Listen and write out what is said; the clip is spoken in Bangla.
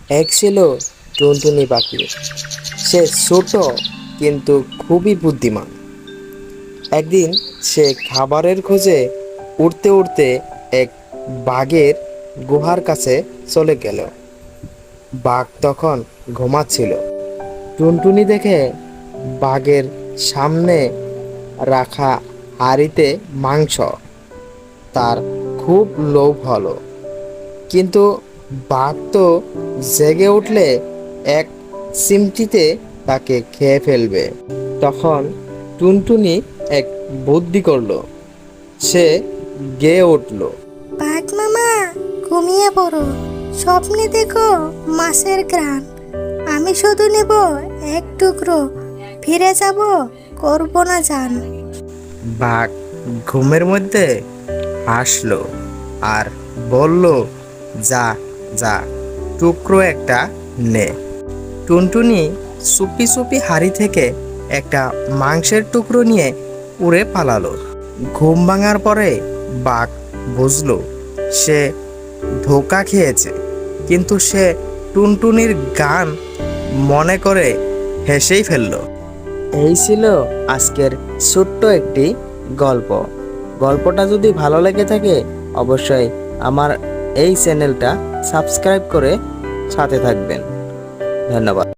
এক ছিল টুনটুনি পাখি। সে ছোট কিন্তু খুবই বুদ্ধিমান। একদিন সে খাবারের খোঁজে উড়তে উড়তে এক বাঘের গুহার কাছে চলে গেল। বাঘ তখন ঘুমাচ্ছিল। টুনটুনি দেখে বাঘের সামনে রাখা হাঁড়িতে মাংস। তার খুব লোভ হলো, কিন্তু বাঘ তো জেগে উঠলে এক চিমটিতে তাকে খেয়ে ফেলবে। তখন টুনটুনি এক বুদ্ধি করলো। সে গেয়ে উঠল, বাঘ মামা, ঘুমিয়ে পড়ো। স্বপ্নে দেখো মাছের ঘ্রাণ। আমি শুধু নেব এক টুকরো, ফিরে যাব, করব না জান। বাঘ ঘুমের মধ্যে হাসলো আর বলল, যা যা, টুকরো একটা নে। টুনটুনি চুপি চুপি হাড়ি থেকে একটা মাংসের টুকরো নিয়ে উড়ে পালালো। ঘুম ভাঙার পরে বাঘ বুঝলো সে ধোঁকা খেয়েছে, কিন্তু সে টুনটুনির গান মনে করে হেসেই ফেললো। এই ছিল আজকের ছোট্ট একটি গল্প। গল্পটা যদি ভালো লেগে থাকে অবশ্যই আমার এই চ্যানেলটা সাবস্ক্রাইব করে সাথে থাকবেন। ধন্যবাদ।